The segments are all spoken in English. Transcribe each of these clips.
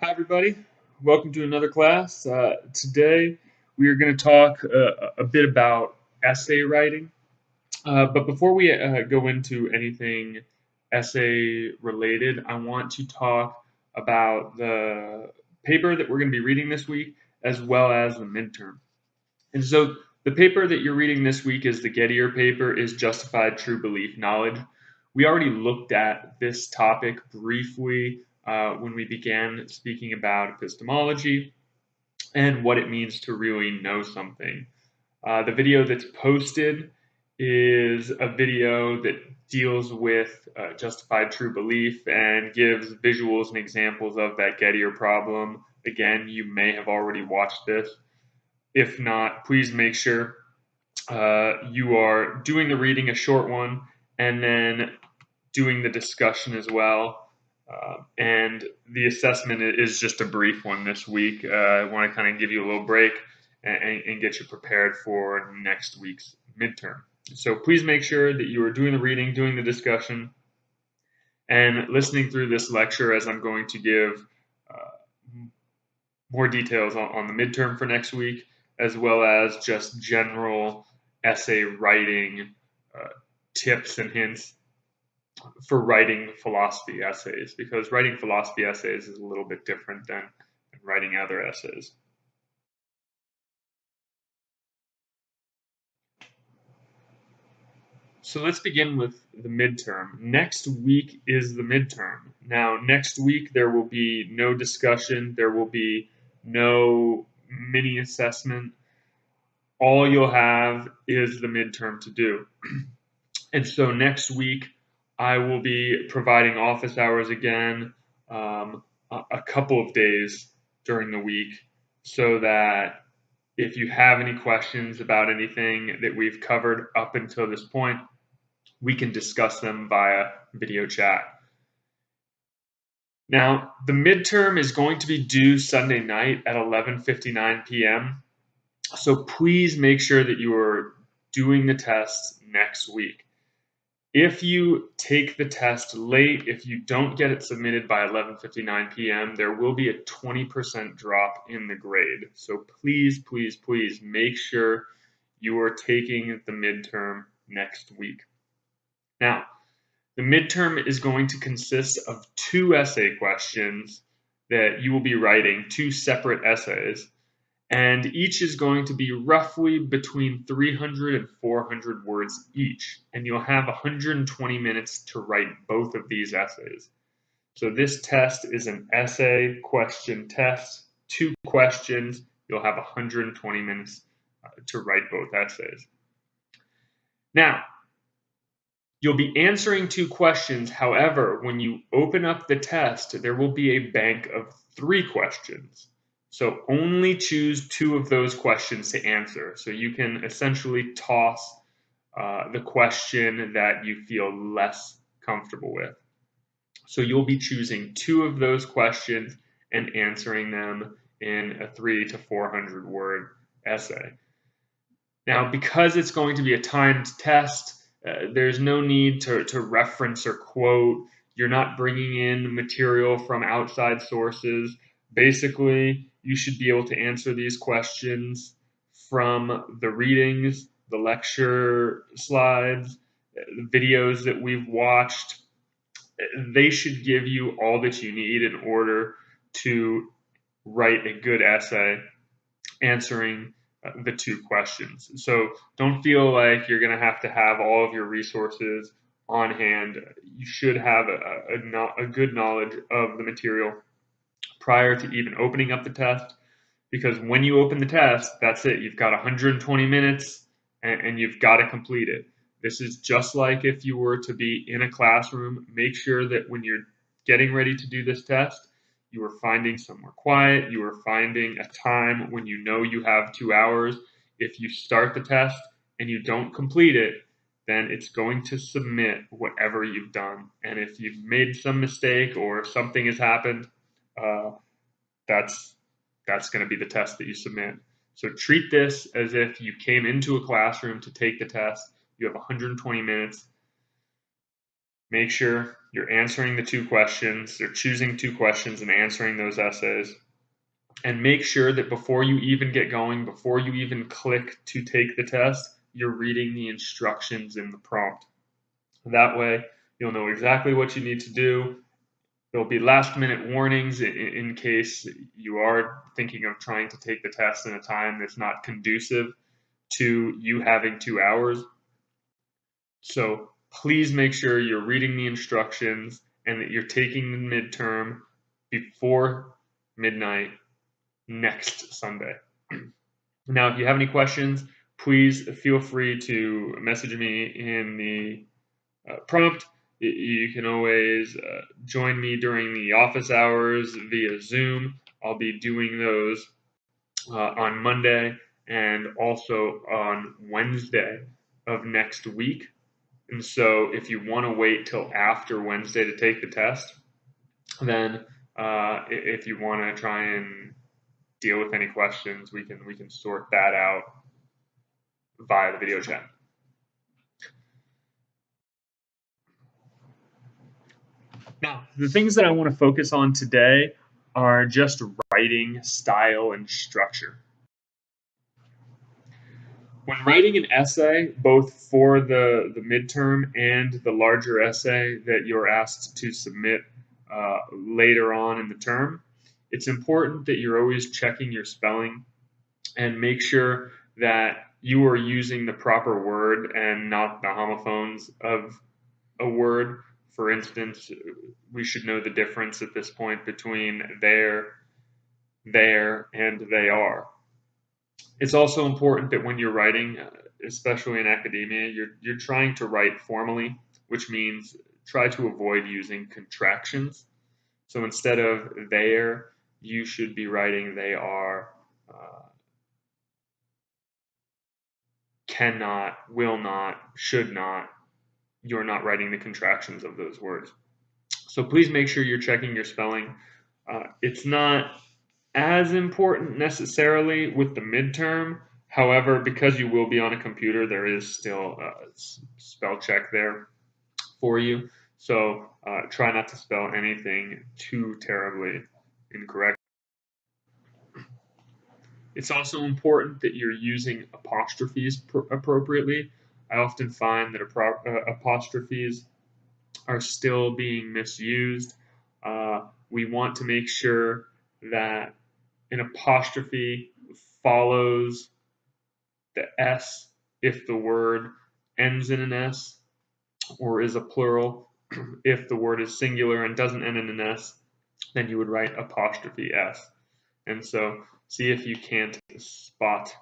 Hi, everybody. Welcome to another class. Today, we are going to talk a bit about essay writing. But before we go into anything essay related, I want to talk about the paper that we're going to be reading this week, as well as the midterm. And so, the paper that you're reading this week is the Gettier paper, is Justified True Belief Knowledge. We already looked at this topic briefly when we began speaking about epistemology and what it means to really know something. The video that's posted is a video that deals with justified true belief and gives visuals and examples of that Gettier problem. Again, you may have already watched this. If not, please make sure you are doing the reading, a short one, and then doing the discussion as well. And the assessment is just a brief one this week. I want to kind of give you a little break and get you prepared for next week's midterm. So please make sure that you are doing the reading, doing the discussion, and listening through this lecture as I'm going to give more details on the midterm for next week, as well as just general essay writing tips and hints for writing philosophy essays, because writing philosophy essays is a little bit different than writing other essays. So let's begin with the midterm. Next week is the midterm. Now, next week there will be no discussion, there will be no mini assessment. All you'll have is the midterm to do. And so next week, I will be providing office hours again a couple of days during the week so that if you have any questions about anything that we've covered up until this point, we can discuss them via video chat. Now, the midterm is going to be due Sunday night at 11:59 p.m. So please make sure that you are doing the test next week. If you take the test late, if you don't get it submitted by 11:59 p.m., there will be a 20% drop in the grade. So please, please, please make sure you are taking the midterm next week. Now, the midterm is going to consist of 2 essay questions that you will be writing, 2 separate essays. And each is going to be roughly between 300 and 400 words each, and you'll have 120 minutes to write both of these essays. So this test is an essay question test, 2 questions, you'll have 120 minutes to write both essays. Now, you'll be answering 2 questions. However, when you open up the test, there will be a bank of 3 questions. So only choose 2 of those questions to answer. So you can essentially toss the question that you feel less comfortable with. So you'll be choosing 2 of those questions and answering them in a 300 to 400 word essay. Now, because it's going to be a timed test, there's no need to reference or quote. You're not bringing in material from outside sources. Basically, you should be able to answer these questions from the readings, the lecture slides, the videos that we've watched. They should give you all that you need in order to write a good essay answering the 2 questions. So don't feel like you're going to have all of your resources on hand. You should have a good knowledge of the material prior to even opening up the test, because when you open the test, that's it. You've got 120 minutes and you've got to complete it. This is just like if you were to be in a classroom. Make sure that when you're getting ready to do this test, you are finding somewhere quiet, you are finding a time when you know you have 2 hours. If you start the test and you don't complete it, then it's going to submit whatever you've done. And if you've made some mistake or something has happened, that's going to be the test that you submit. So treat this as if you came into a classroom to take the test. You have 120 minutes. Make sure You're answering the 2 questions, or choosing 2 questions and answering those essays. And make sure that before you even get going, before you even click to take the test, you're reading the instructions in the prompt. That way, you'll know exactly what you need to do. There'll be last-minute warnings in case you are thinking of trying to take the test in a time that's not conducive to you having 2 hours. So please make sure you're reading the instructions and that you're taking the midterm before midnight next Sunday. Now, if you have any questions, please feel free to message me in the prompt. You can always join me during the office hours via Zoom. I'll be doing those on Monday and also on Wednesday of next week. And so if you want to wait till after Wednesday to take the test, then if you want to try and deal with any questions, we can sort that out via the video chat. Now, the things that I want to focus on today are just writing style and structure. When writing an essay, both for the midterm and the larger essay that you're asked to submit later on in the term, it's important that you're always checking your spelling and make sure that you are using the proper word and not the homophones of a word. For instance, we should know the difference at this point between there, and they are. It's also important that when you're writing, especially in academia, you're trying to write formally, which means try to avoid using contractions. So instead of there, you should be writing they are, cannot, will not, should not. You're not writing the contractions of those words. So please make sure you're checking your spelling. It's not as important necessarily with the midterm. However, because you will be on a computer, there is still a spell check there for you. So try not to spell anything too terribly incorrect. It's also important that you're using apostrophes appropriately. I often find that apostrophes are still being misused. We want to make sure that an apostrophe follows the S if the word ends in an S or is a plural. If the word is singular and doesn't end in an S, then you would write apostrophe S. And so see if you can spot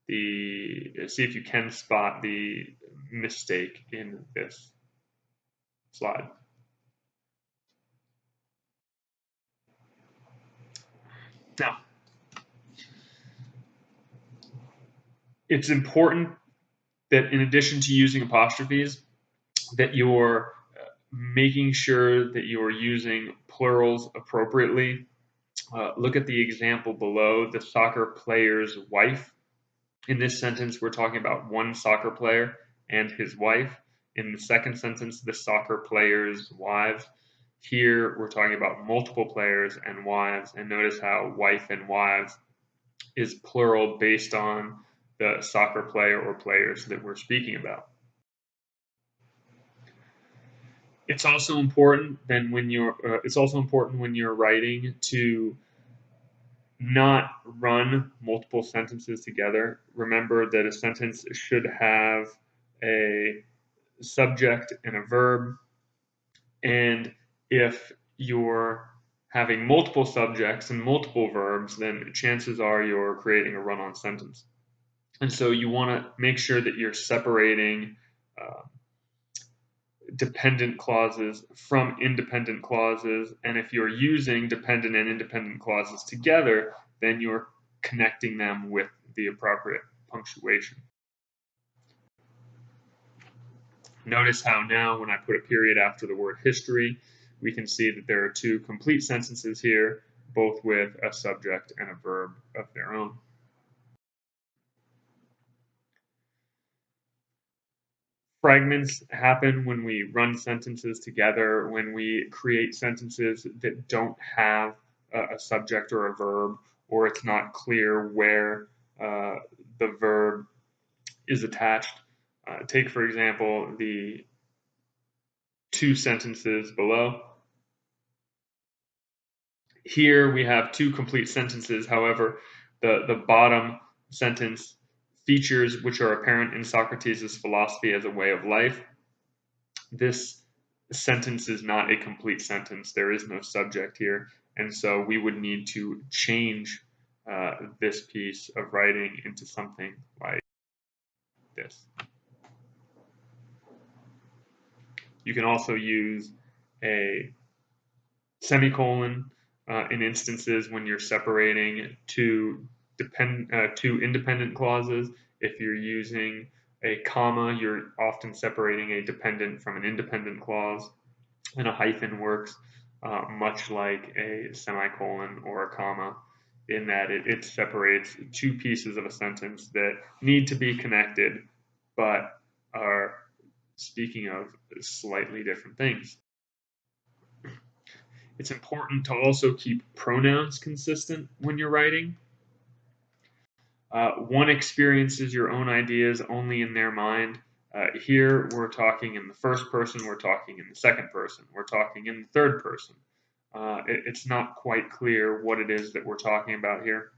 the mistake in this slide. Now, it's important that in addition to using apostrophes, that you're making sure that you are using plurals appropriately. Look at the example below, the soccer player's wife. In this sentence, we're talking about one soccer player and his wife. In the second sentence, the soccer player's wives. Here, we're talking about multiple players and wives. And notice how wife and wives is plural based on the soccer player or players that we're speaking about. It's also important when you're writing to not run multiple sentences together. Remember that a sentence should have a subject and a verb, and if you're having multiple subjects and multiple verbs, then chances are you're creating a run-on sentence. And so you want to make sure that you're separating dependent clauses from independent clauses. And if you're using dependent and independent clauses together, then you're connecting them with the appropriate punctuation. Notice how now when I put a period after the word history, we can see that there are two complete sentences here, both with a subject and a verb of their own. Fragments happen when we run sentences together, when we create sentences that don't have a subject or a verb, or it's not clear where the verb is attached. Take, for example, the two sentences below. Here we have two complete sentences. However, the bottom sentence features which are apparent in Socrates' philosophy as a way of life. This sentence is not a complete sentence. There is no subject here. And so we would need to change this piece of writing into something like this. You can also use a semicolon in instances when you're separating two independent clauses. If you're using a comma, you're often separating a dependent from an independent clause, and a hyphen works much like a semicolon or a comma in that it separates two pieces of a sentence that need to be connected but are speaking of slightly different things. It's important to also keep pronouns consistent when you're writing. One experiences your own ideas only in their mind. Here we're talking in the first person, we're talking in the second person, we're talking in the third person. It's not quite clear what it is that we're talking about here.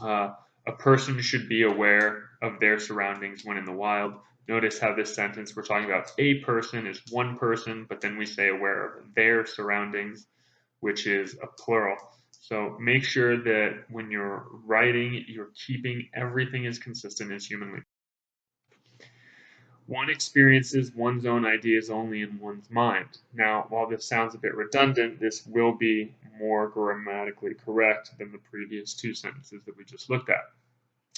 A person should be aware of their surroundings when in the wild. Notice how this sentence we're talking about a person is one person, but then we say aware of their surroundings, which is a plural. So make sure that when you're writing, you're keeping everything as consistent as humanly. One experiences one's own ideas only in one's mind. Now, while this sounds a bit redundant, this will be more grammatically correct than the previous two sentences that we just looked at.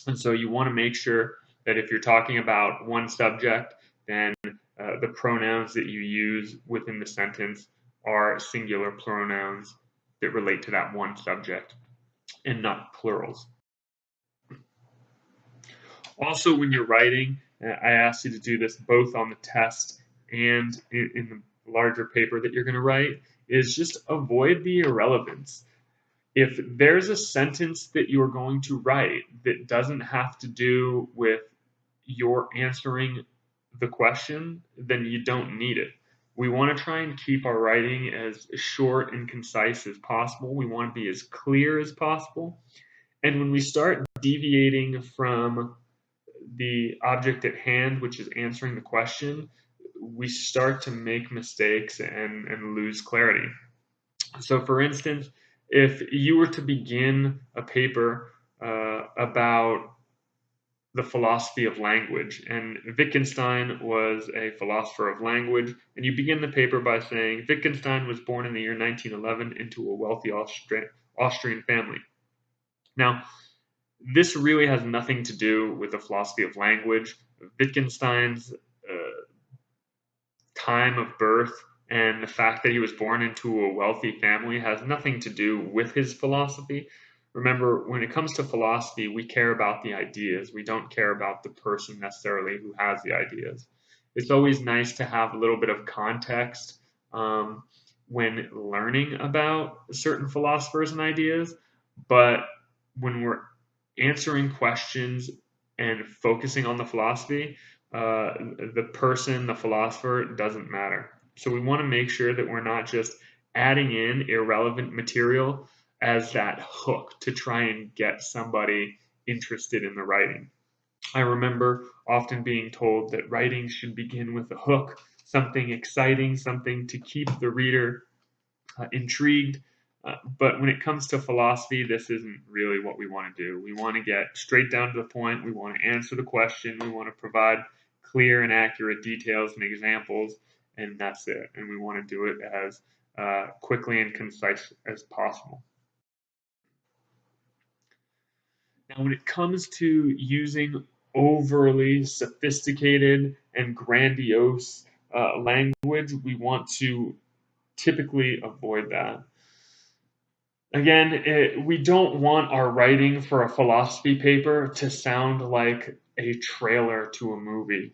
And so you want to make sure that if you're talking about one subject, then the pronouns that you use within the sentence are singular pronouns that relate to that one subject and not plurals. Also, when you're writing, I ask you to do this both on the test and in the larger paper that you're going to write, is just avoid the irrelevance. If there's a sentence that you're going to write that doesn't have to do with your answering the question, then you don't need it. We want to try and keep our writing as short and concise as possible. We want to be as clear as possible. And when we start deviating from the object at hand, which is answering the question, we start to make mistakes and lose clarity. So, for instance, if you were to begin a paper about the philosophy of language, and Wittgenstein was a philosopher of language, and you begin the paper by saying Wittgenstein was born in the year 1911 into a wealthy Austrian family. Now, this really has nothing to do with the philosophy of language. Wittgenstein's time of birth and the fact that he was born into a wealthy family has nothing to do with his philosophy. Remember, when it comes to philosophy, we care about the ideas. We don't care about the person necessarily who has the ideas. It's always nice to have a little bit of context when learning about certain philosophers and ideas, but when we're answering questions and focusing on the philosophy, the person, the philosopher, doesn't matter. So we want to make sure that we're not just adding in irrelevant material as that hook to try and get somebody interested in the writing. I remember often being told that writing should begin with a hook, something exciting, something to keep the reader intrigued. But when it comes to philosophy, this isn't really what we want to do. We want to get straight down to the point. We want to answer the question. We want to provide clear and accurate details and examples, and that's it. And we want to do it as quickly and concise as possible. Now, when it comes to using overly sophisticated and grandiose language, we want to typically avoid that. Again, we don't want our writing for a philosophy paper to sound like a trailer to a movie.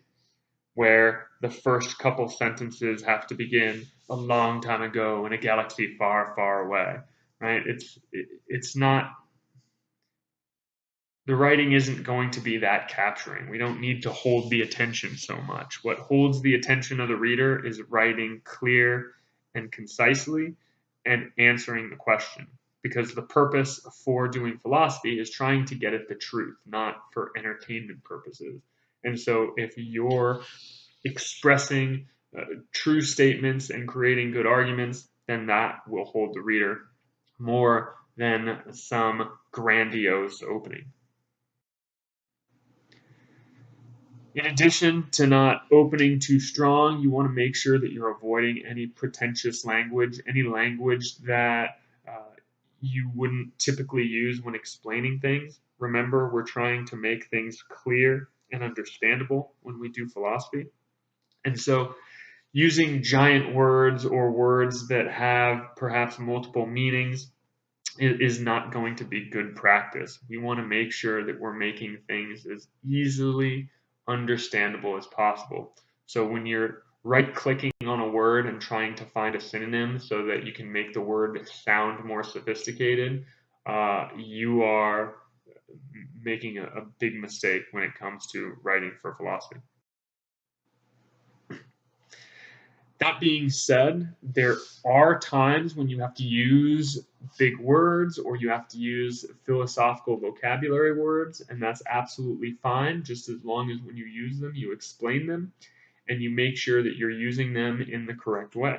where the first couple sentences have to begin a long time ago in a galaxy far, far away, right? It's not, the writing isn't going to be that capturing. We don't need to hold the attention so much. What holds the attention of the reader is writing clear and concisely and answering the question. Because the purpose for doing philosophy is trying to get at the truth, not for entertainment purposes. And so if you're expressing true statements and creating good arguments, then that will hold the reader more than some grandiose opening. In addition to not opening too strong, you want to make sure that you're avoiding any pretentious language, any language that you wouldn't typically use when explaining things. Remember, we're trying to make things clear and understandable when we do philosophy. And so, using giant words or words that have perhaps multiple meanings is not going to be good practice. We want to make sure that we're making things as easily understandable as possible. So when you're right clicking on a word and trying to find a synonym so that you can make the word sound more sophisticated, you are making a big mistake when it comes to writing for philosophy. That being said, there are times when you have to use big words or you have to use philosophical vocabulary words, and that's absolutely fine, just as long as when you use them, you explain them and you make sure that you're using them in the correct way.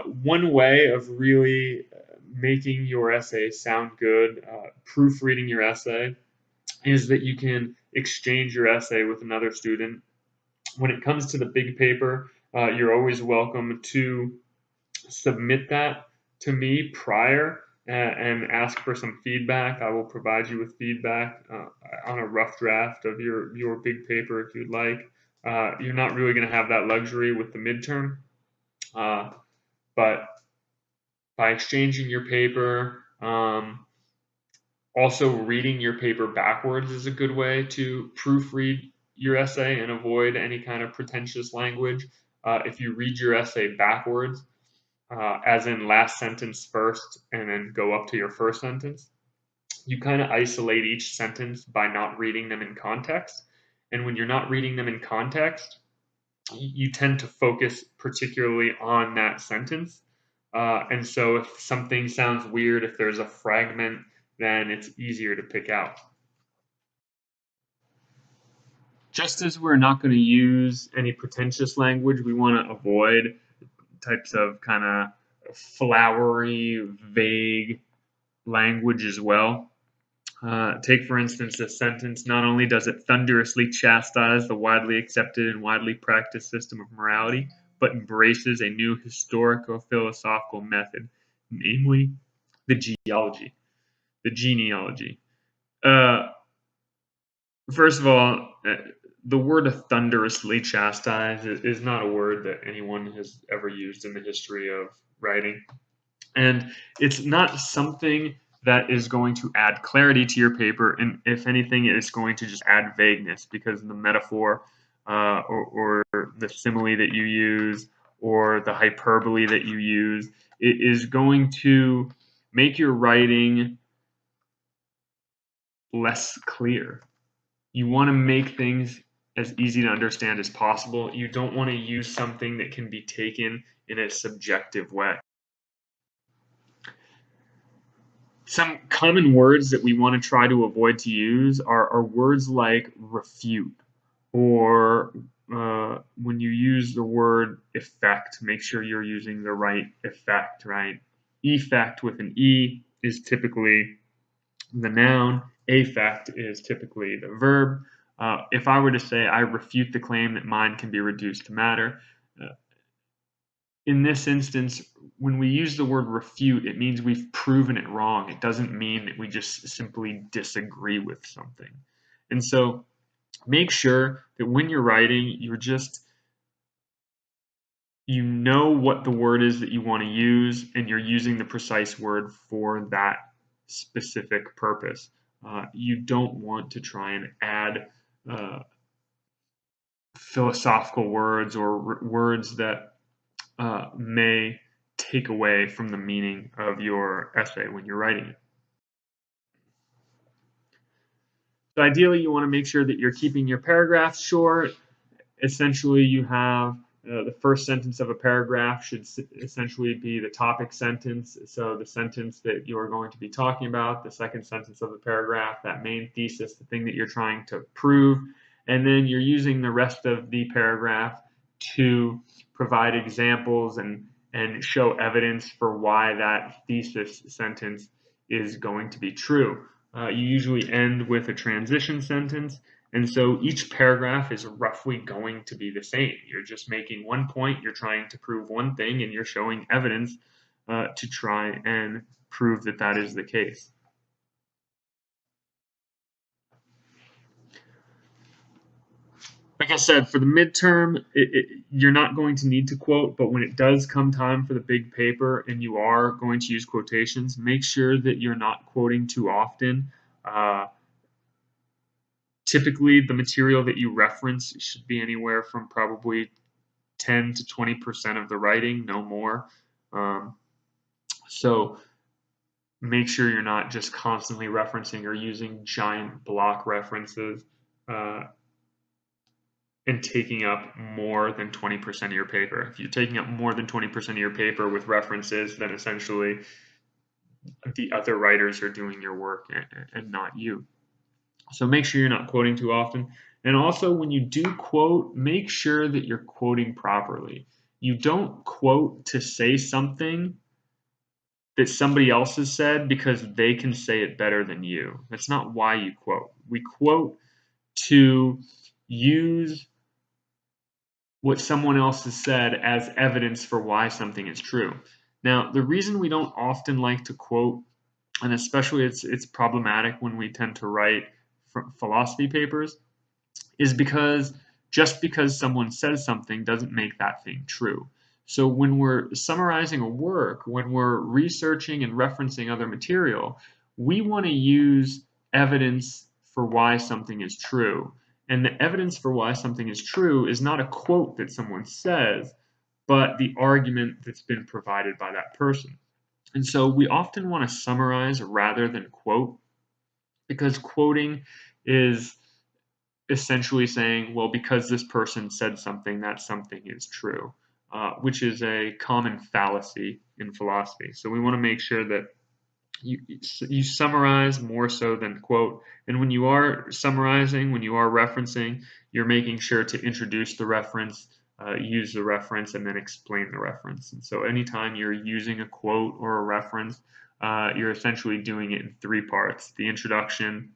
One way of really making your essay sound good, proofreading your essay, is that you can exchange your essay with another student. When it comes to the big paper, you're always welcome to submit that to me prior and ask for some feedback. I will provide you with feedback on a rough draft of your big paper if you'd like. You're not really going to have that luxury with the midterm, but by exchanging your paper, also reading your paper backwards is a good way to proofread your essay and avoid any kind of pretentious language. If you read your essay backwards, as in last sentence first and then go up to your first sentence, you kind of isolate each sentence by not reading them in context. And when you're not reading them in context, you tend to focus particularly on that sentence. And so if something sounds weird, if there's a fragment, then it's easier to pick out. Just as we're not going to use any pretentious language, we want to avoid types of kind of flowery, vague language as well. Take, for instance, this sentence: not only does it thunderously chastise the widely accepted and widely practiced system of morality, but embraces a new historico-philosophical method, namely the genealogy. First of all, the word thunderously chastise is not a word that anyone has ever used in the history of writing. And it's not something that is going to add clarity to your paper. And if anything, it's going to just add vagueness because the metaphor or the simile that you use or the hyperbole that you use is going to make your writing less clear. You want to make things as easy to understand as possible. You don't want to use something that can be taken in a subjective way. Some common words that we want to try to avoid to use are words like refute, or when you use the word effect, make sure you're using the right effect, right? Effect with an E is typically the noun. Affect is typically the verb. If I were to say, I refute the claim that mind can be reduced to matter, in this instance, when we use the word refute, it means we've proven it wrong. It doesn't mean that we just simply disagree with something. And so make sure that when you're writing, you know what the word is that you want to use, and you're using the precise word for that specific purpose. You don't want to try and add philosophical words or words that may take away from the meaning of your essay when you're writing it. So ideally, you want to make sure that you're keeping your paragraphs short. Essentially, you have the first sentence of a paragraph should essentially be the topic sentence. So the sentence that you're going to be talking about, the second sentence of the paragraph, that main thesis, the thing that you're trying to prove. And then you're using the rest of the paragraph to provide examples and show evidence for why that thesis sentence is going to be true. You usually end with a transition sentence, and so each paragraph is roughly going to be the same. You're just making one point, you're trying to prove one thing, and you're showing evidence to try and prove that that is the case. Like I said, for the midterm, you're not going to need to quote, but when it does come time for the big paper and you are going to use quotations, make sure that you're not quoting too often. Typically, the material that you reference should be anywhere from probably 10 to 20% of the writing, no more. So make sure you're not just constantly referencing or using giant block references and taking up more than 20% of your paper. If you're taking up more than 20% of your paper with references, then essentially the other writers are doing your work and not you. So make sure you're not quoting too often. And also, when you do quote, make sure that you're quoting properly. You don't quote to say something that somebody else has said because they can say it better than you. That's not why you quote. We quote to use what someone else has said as evidence for why something is true. Now, the reason we don't often like to quote, and especially it's problematic when we tend to write philosophy papers, is because just because someone says something doesn't make that thing true. So when we're summarizing a work, when we're researching and referencing other material, we want to use evidence for why something is true. And the evidence for why something is true is not a quote that someone says, but the argument that's been provided by that person. And so we often want to summarize rather than quote, because quoting is essentially saying, well, because this person said something, that something is true, which is a common fallacy in philosophy. So we want to make sure that you summarize more so than quote. And when you are summarizing, when you are referencing, you're making sure to introduce the reference, use the reference, and then explain the reference. And so anytime you're using a quote or a reference, you're essentially doing it in three parts: the introduction,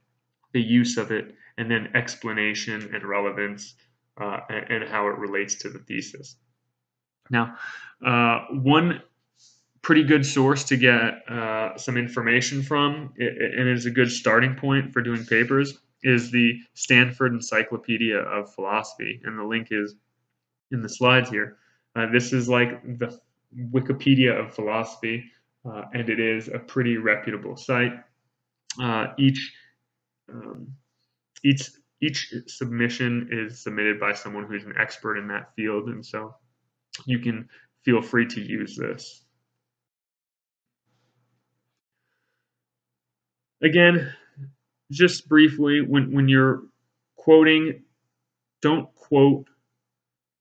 the use of it, and then explanation and relevance, and how it relates to the thesis. Now, one pretty good source to get some information from, and is a good starting point for doing papers, is the Stanford Encyclopedia of Philosophy, and the link is in the slides here. This is like the Wikipedia of philosophy, and it is a pretty reputable site. Each each each submission is submitted by someone who's an expert in that field, and so you can feel free to use this. Again, just briefly, when you're quoting, don't quote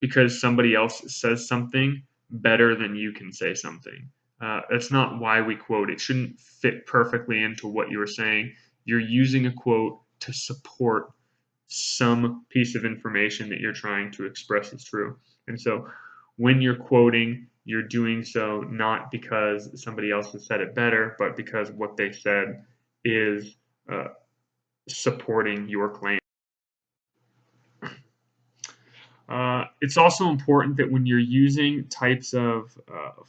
because somebody else says something better than you can say something. That's not why we quote. It shouldn't fit perfectly into what you're saying. You're using a quote to support some piece of information that you're trying to express as true. And so when you're quoting, you're doing so not because somebody else has said it better, but because what they said is supporting your claim. It's also important that when you're using types of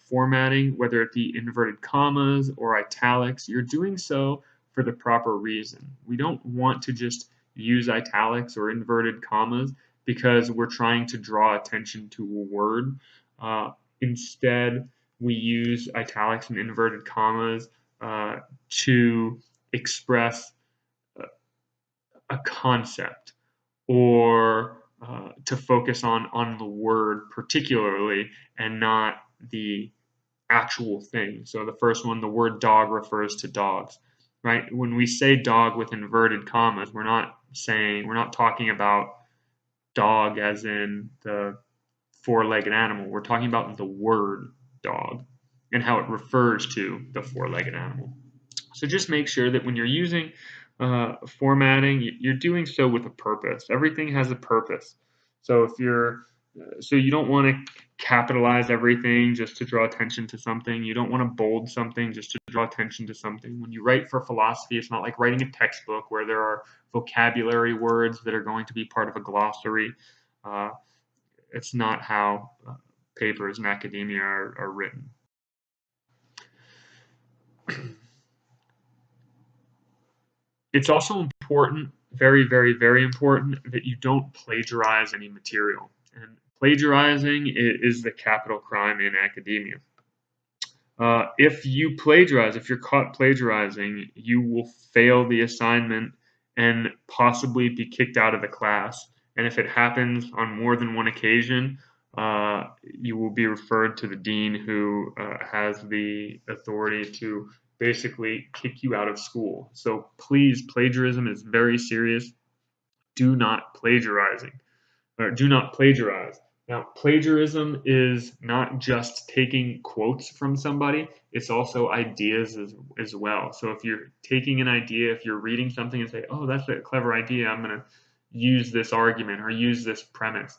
formatting, whether it be inverted commas or italics, you're doing so for the proper reason. We don't want to just use italics or inverted commas because we're trying to draw attention to a word. Instead, we use italics and inverted commas to express a concept or to focus on the word particularly and not the actual thing. So the first one, the word dog refers to dogs, right? When we say dog with inverted commas, we're not talking about dog as in the four-legged animal. We're talking about the word dog and how it refers to the four-legged animal. So just make sure that when you're using formatting, you're doing so with a purpose. Everything has a purpose. So so you don't want to capitalize everything just to draw attention to something. You don't want to bold something just to draw attention to something. When you write for philosophy, it's not like writing a textbook where there are vocabulary words that are going to be part of a glossary. Uh, it's not how papers in academia are written. It's also important, very, very, very important, that you don't plagiarize any material. And plagiarizing is the capital crime in academia. If you plagiarize, if you're caught plagiarizing, you will fail the assignment and possibly be kicked out of the class. And if it happens on more than one occasion, you will be referred to the dean, who has the authority to basically kick you out of school. So please, plagiarism is very serious. Do not do not plagiarize. Now, plagiarism is not just taking quotes from somebody, it's also ideas as well. So if you're taking an idea, if you're reading something and say, oh, that's a clever idea, I'm going to use this argument or use this premise,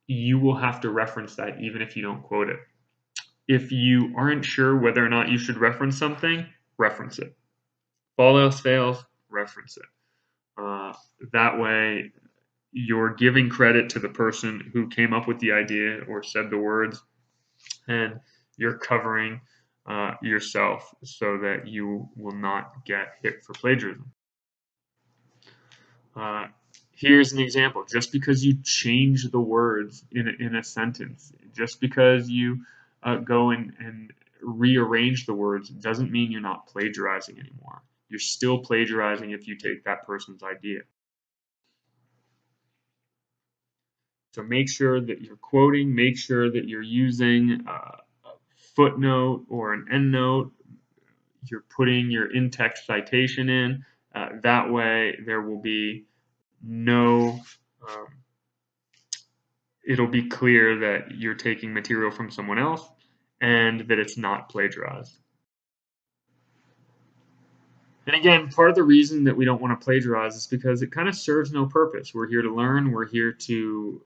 you will have to reference that even if you don't quote it. If you aren't sure whether or not you should reference something, reference it. If all else fails, reference it. That way, you're giving credit to the person who came up with the idea or said the words, and you're covering yourself so that you will not get hit for plagiarism. Uh, Here's an example. Just because you change the words in a sentence, just because you go and rearrange the words, doesn't mean you're not plagiarizing anymore. You're still plagiarizing if you take that person's idea. So make sure that you're quoting, make sure that you're using a footnote or an endnote. You're putting your in-text citation in. That way there will be no, it'll be clear that you're taking material from someone else and that it's not plagiarized. And again, part of the reason that we don't want to plagiarize is because it kind of serves no purpose. We're here to learn, we're here to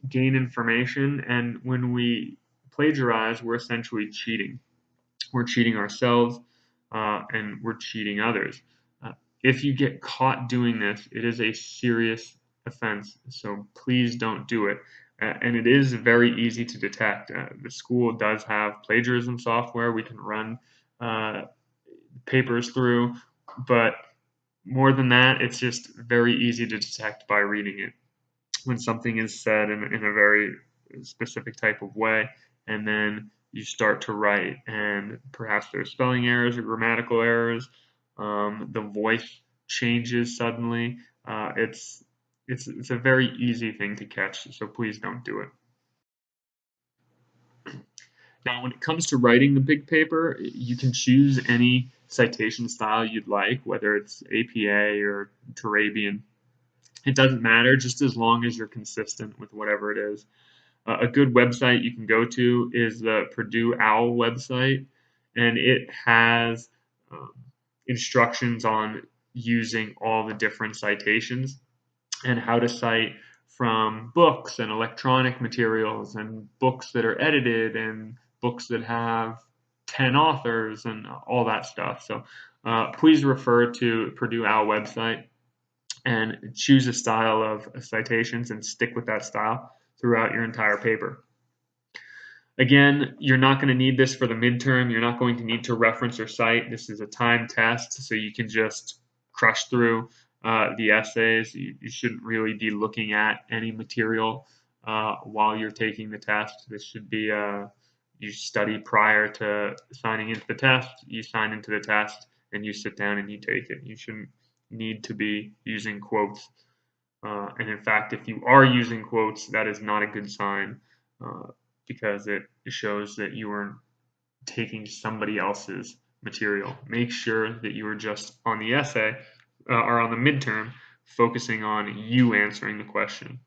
gain information, and when we plagiarize, we're essentially cheating. We're cheating ourselves, and we're cheating others. If you get caught doing this, it is a serious offense, so please don't do it. And it is very easy to detect. The school does have plagiarism software we can run papers through, but more than that, it's just very easy to detect by reading it. When something is said in a very specific type of way, and then you start to write, and perhaps there's spelling errors or grammatical errors, the voice changes suddenly. It's a very easy thing to catch, so please don't do it. Now, when it comes to writing the big paper, you can choose any citation style you'd like, whether it's APA or Turabian. It doesn't matter, just as long as you're consistent with whatever it is. A good website you can go to is the Purdue OWL website, and it has instructions on using all the different citations and how to cite from books and electronic materials and books that are edited and books that have 10 authors and all that stuff. So please refer to Purdue OWL website and choose a style of citations and stick with that style throughout your entire paper. Again, you're not going to need this for the midterm. You're not going to need to reference or cite. This is a time test, so you can just crush through the essays. You shouldn't really be looking at any material while you're taking the test. This should be you study prior to signing into the test, you sign into the test, and you sit down and you take it. You shouldn't need to be using quotes And in fact, if you are using quotes, that is not a good sign because it shows that you are taking somebody else's material. Make sure that you are just on the essay or on the midterm focusing on you answering the question.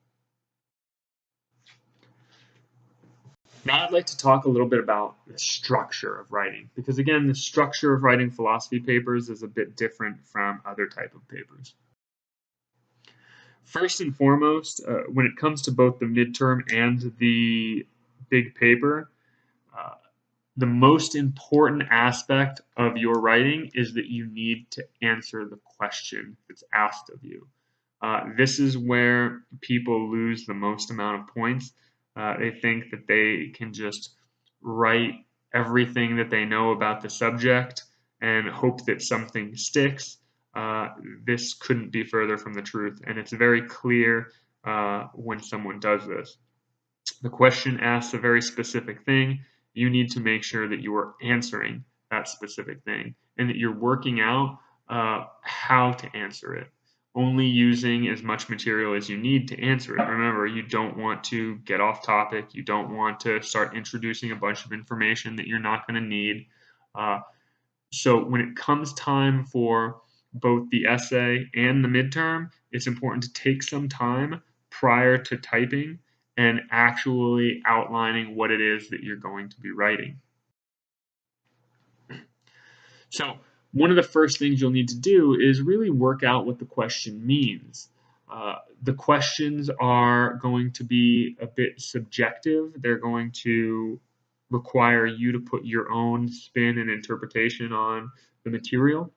Now I'd like to talk a little bit about the structure of writing, because again, the structure of writing philosophy papers is a bit different from other type of papers. First and foremost, when it comes to both the midterm and the big paper, uh, the most important aspect of your writing is that you need to answer the question that's asked of you. This is where people lose the most amount of points. They think that they can just write everything that they know about the subject and hope that something sticks. Uh, this couldn't be further from the truth, and it's very clear when someone does this. The question asks a very specific thing. You need to make sure that you are answering that specific thing and that you're working out how to answer it. Only using as much material as you need to answer it. Remember, you don't want to get off topic. You don't want to start introducing a bunch of information that you're not going to need. Uh, so when it comes time for both the essay and the midterm, it's important to take some time prior to typing and actually outlining what it is that you're going to be writing. So one of the first things you'll need to do is really work out what the question means. The questions are going to be a bit subjective. They're going to require you to put your own spin and interpretation on the material.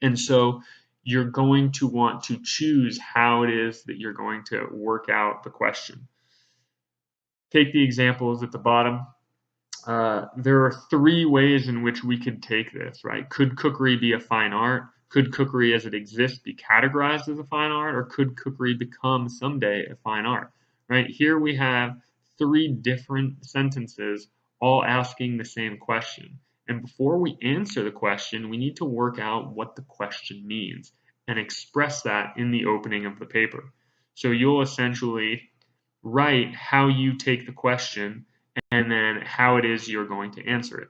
And so you're going to want to choose how it is that you're going to work out the question. Take the examples at the bottom. There are three ways in which we could take this, right? Could cookery be a fine art? Could cookery as it exists be categorized as a fine art? Or could cookery become someday a fine art, right? Here we have three different sentences all asking the same question. And before we answer the question, we need to work out what the question means and express that in the opening of the paper. So you'll essentially write how you take the question and then how it is you're going to answer it.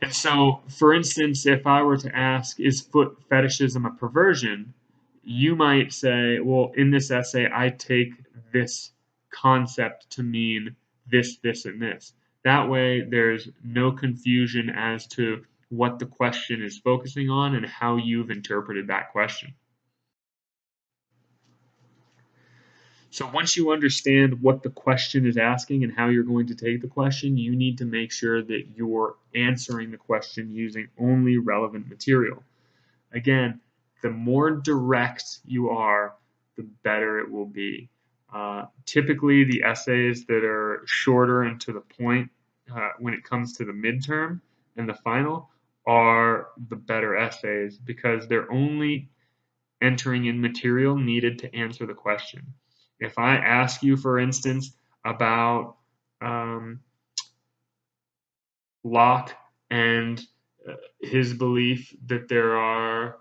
And so, for instance, if I were to ask, is foot fetishism a perversion? You might say, well, in this essay, I take this concept to mean this, this, and this. That way, there's no confusion as to what the question is focusing on and how you've interpreted that question. So once you understand what the question is asking and how you're going to take the question, you need to make sure that you're answering the question using only relevant material. Again, the more direct you are, the better it will be. Typically, the essays that are shorter and to the point when it comes to the midterm and the final are the better essays because they're only entering in material needed to answer the question. If I ask you, for instance, about Locke and his belief that there are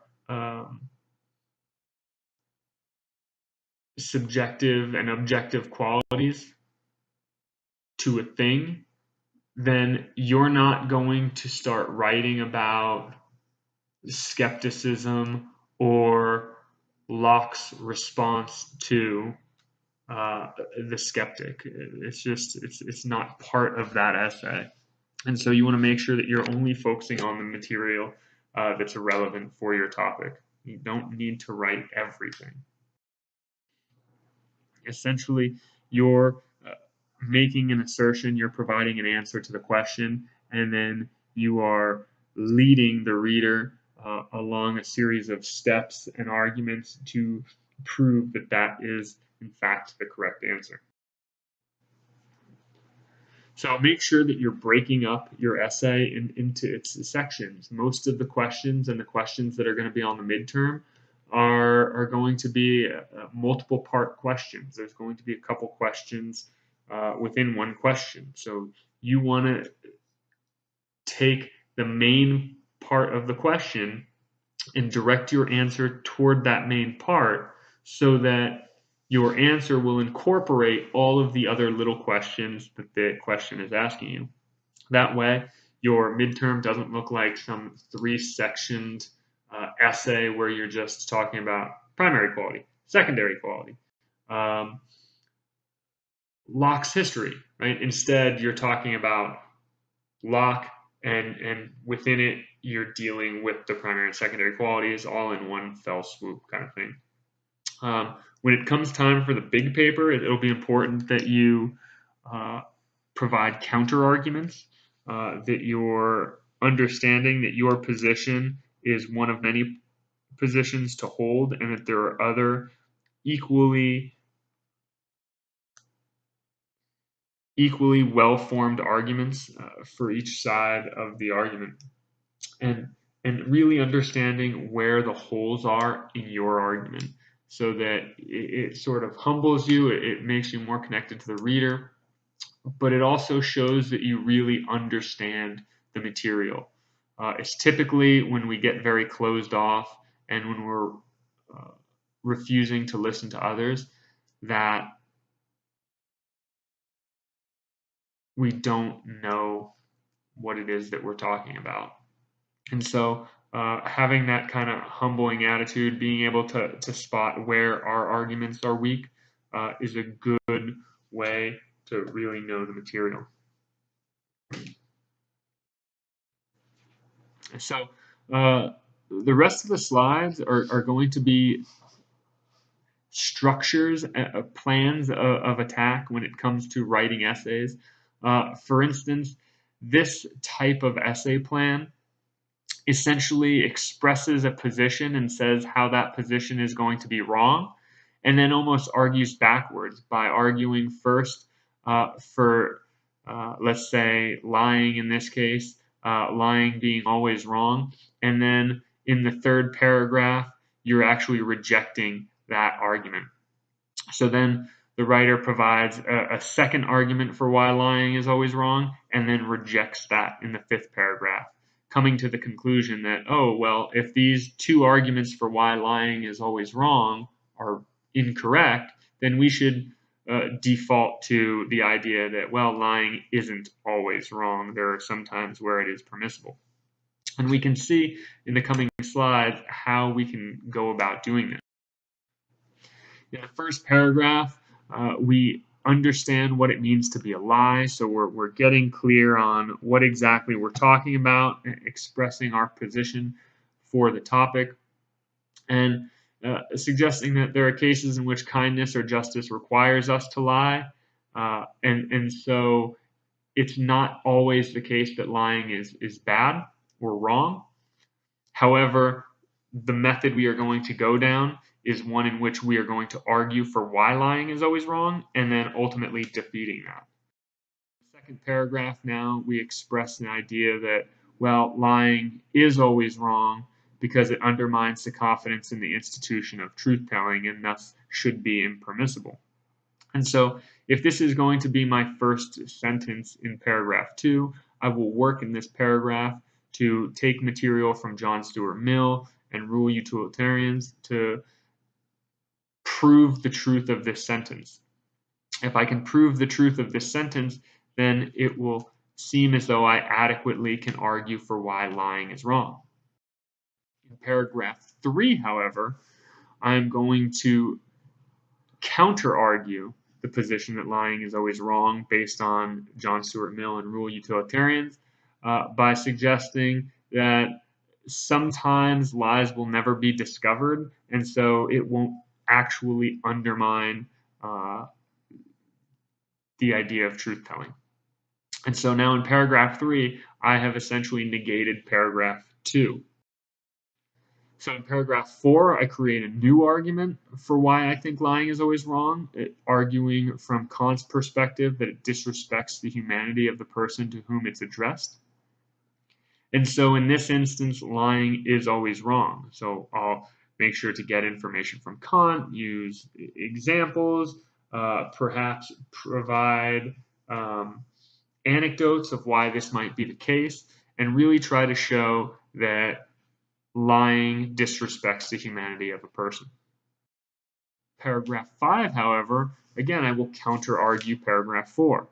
subjective and objective qualities to a thing, then you're not going to start writing about skepticism or Locke's response to the skeptic. It's not part of that essay. And so you want to make sure that you're only focusing on the material that's relevant for your topic. You don't need to write everything. Essentially, you're making an assertion, you're providing an answer to the question, and then you are leading the reader along a series of steps and arguments to prove that that is, in fact, the correct answer. So make sure that you're breaking up your essay into its sections. Most of the questions and the questions that are going to be on the midterm are going to be multiple part questions. There's going to be a couple questions within one question. So you want to take the main part of the question and direct your answer toward that main part so that your answer will incorporate all of the other little questions that the question is asking you. That way, your midterm doesn't look like some three-sectioned essay where you're just talking about primary quality, secondary quality, um, Locke's history, right? Instead, you're talking about Locke, and within it, you're dealing with the primary and secondary qualities all in one fell swoop kind of thing. When it comes time for the big paper, it'll be important that you provide counter arguments, that you're understanding that your position is one of many positions to hold, and that there are other equally well-formed arguments for each side of the argument, and really understanding where the holes are in your argument, so that it sort of humbles you, it makes you more connected to the reader, but it also shows that you really understand the material. It's typically when we get very closed off and when we're refusing to listen to others that we don't know what it is that we're talking about. And so having that kind of humbling attitude, being able to spot where our arguments are weak, is a good way to really know the material. So the rest of the slides are going to be structures, plans of attack when it comes to writing essays. For instance, this type of essay plan essentially expresses a position and says how that position is going to be wrong, and then almost argues backwards by arguing first for, let's say, lying in this case, lying being always wrong, and then in the third paragraph, you're actually rejecting that argument. So then the writer provides a second argument for why lying is always wrong, and then rejects that in the fifth paragraph, coming to the conclusion that, oh, well, if these two arguments for why lying is always wrong are incorrect, then we should default to the idea that, well, lying isn't always wrong. There are some times where it is permissible. And we can see in the coming slides how we can go about doing this. In the first paragraph, we understand what it means to be a lie, so we're getting clear on what exactly we're talking about, expressing our position for the topic, and suggesting that there are cases in which kindness or justice requires us to lie, and so it's not always the case that lying is bad or wrong. However, the method we are going to go down is one in which we are going to argue for why lying is always wrong, and then ultimately defeating that. In the second paragraph now, we express an idea that, well, lying is always wrong because it undermines the confidence in the institution of truth-telling and thus should be impermissible. And so if this is going to be my first sentence in paragraph 2, I will work in this paragraph to take material from John Stuart Mill and Rule Utilitarians to prove the truth of this sentence. If I can prove the truth of this sentence, then it will seem as though I adequately can argue for why lying is wrong. In paragraph 3, however, I'm going to counter-argue the position that lying is always wrong based on John Stuart Mill and Rule Utilitarians by suggesting that sometimes lies will never be discovered, and so it won't actually undermine the idea of truth-telling. And so now in paragraph 3, I have essentially negated paragraph 2. So in paragraph 4, I create a new argument for why I think lying is always wrong, arguing from Kant's perspective that it disrespects the humanity of the person to whom it's addressed. And so in this instance, lying is always wrong. So I'll make sure to get information from Kant, use examples, perhaps provide anecdotes of why this might be the case, and really try to show that lying disrespects the humanity of a person. Paragraph 5, however, again, I will counter-argue paragraph 4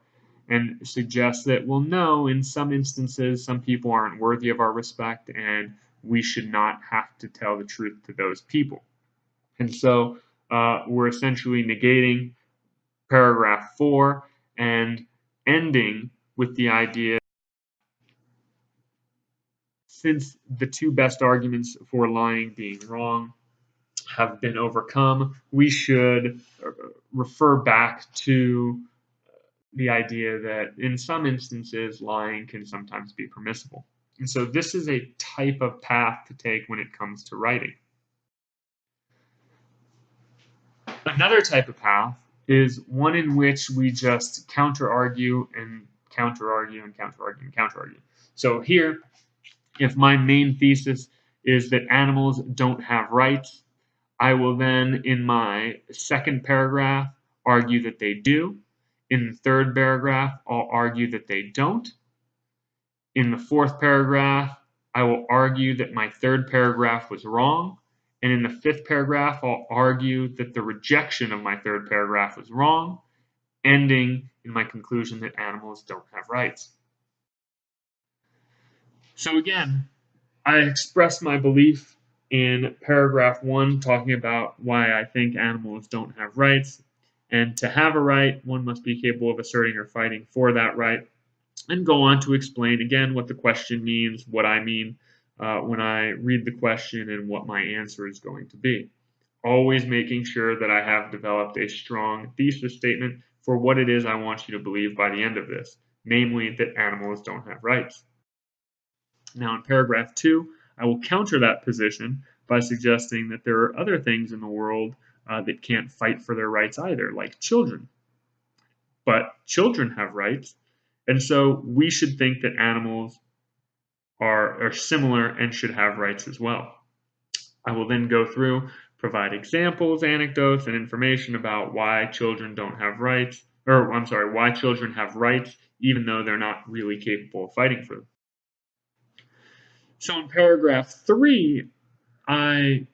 and suggest that, well, no, in some instances, some people aren't worthy of our respect, and we should not have to tell the truth to those people. And so we're essentially negating paragraph 4 and ending with the idea, since the two best arguments for lying being wrong have been overcome, we should refer back to the idea that in some instances lying can sometimes be permissible. And so this is a type of path to take when it comes to writing. Another type of path is one in which we just counter-argue and counter-argue and counter-argue and counter-argue. So here, if my main thesis is that animals don't have rights, I will then, in my second paragraph, argue that they do. In the third paragraph, I'll argue that they don't. In the fourth paragraph, I will argue that my third paragraph was wrong. And in the fifth paragraph, I'll argue that the rejection of my third paragraph was wrong, ending in my conclusion that animals don't have rights. So again, I express my belief in paragraph 1, talking about why I think animals don't have rights. And to have a right, one must be capable of asserting or fighting for that right. And go on to explain again what the question means, what I mean when I read the question, and what my answer is going to be. Always making sure that I have developed a strong thesis statement for what it is I want you to believe by the end of this, namely that animals don't have rights. Now, in paragraph 2, I will counter that position by suggesting that there are other things in the world that can't fight for their rights either, like children. But children have rights, and so we should think that animals are similar and should have rights as well. I will then go through, provide examples, anecdotes, and information about why children don't have rights, or I'm sorry, why children have rights even though they're not really capable of fighting for them. So in paragraph 3, I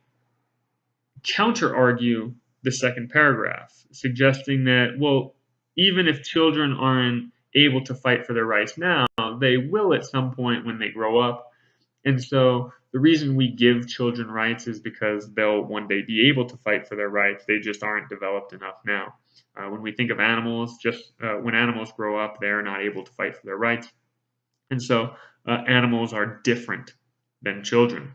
counter-argue the second paragraph, suggesting that, well, even if children aren't able to fight for their rights now, they will at some point when they grow up. And so the reason we give children rights is because they'll one day be able to fight for their rights. They just aren't developed enough now. When we think of animals, just when animals grow up, they're not able to fight for their rights. And so animals are different than children.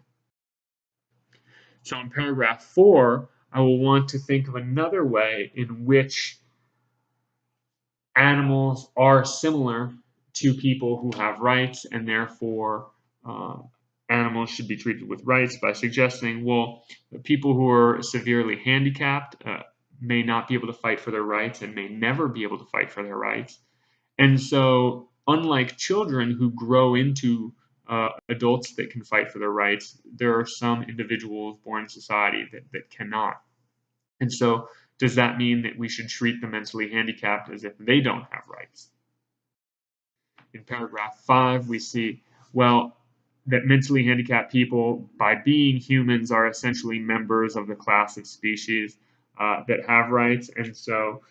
So in paragraph 4, I will want to think of another way in which animals are similar to people who have rights, and therefore animals should be treated with rights, by suggesting, well, people who are severely handicapped may not be able to fight for their rights and may never be able to fight for their rights. And so, unlike children who grow into adults that can fight for their rights, there are some individuals born in society that cannot. And so, does that mean that we should treat the mentally handicapped as if they don't have rights? In paragraph 5, we see, well, that mentally handicapped people, by being humans, are essentially members of the class of species that have rights. And so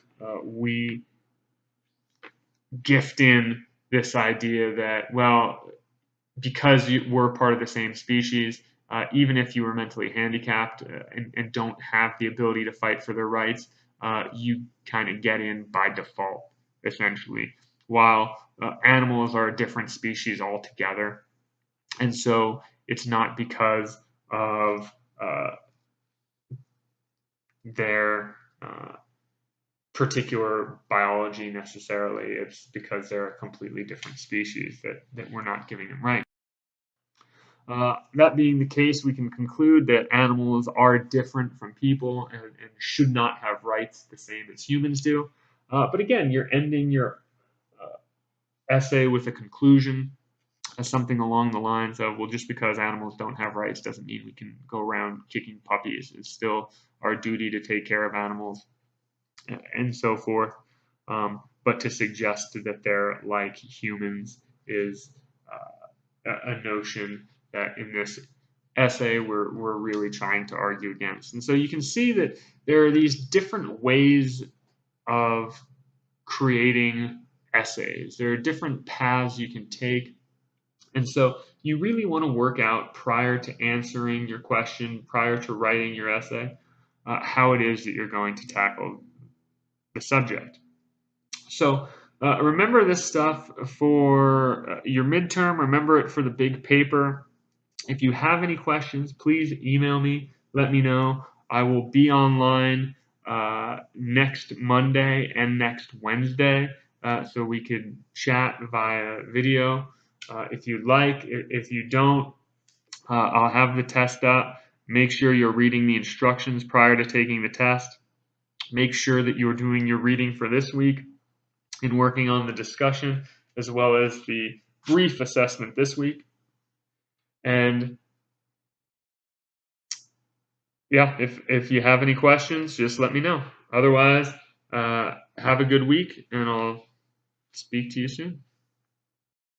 we gift in this idea that, well, because we're part of the same species, even if you are mentally handicapped and don't have the ability to fight for their rights, you kind of get in by default, essentially. While animals are a different species altogether. And so it's not because of their particular biology necessarily. It's because they're a completely different species that we're not giving them rights. That being the case, we can conclude that animals are different from people and should not have rights the same as humans do. But again, you're ending your essay with a conclusion, something along the lines of, well, just because animals don't have rights doesn't mean we can go around kicking puppies. It's still our duty to take care of animals and so forth. But to suggest that they're like humans is a notion that in this essay we're really trying to argue against. And so you can see that there are these different ways of creating essays. There are different paths you can take. And so you really want to work out prior to answering your question, prior to writing your essay, how it is that you're going to tackle the subject. So remember this stuff for your midterm. Remember it for the big paper. If you have any questions, please email me. Let me know. I will be online next Monday and next Wednesday, so we could chat via video if you'd like. If you don't, I'll have the test up. Make sure you're reading the instructions prior to taking the test. Make sure that you're doing your reading for this week and working on the discussion as well as the brief assessment this week. And yeah, if you have any questions, just let me know. Otherwise, have a good week, and I'll speak to you soon.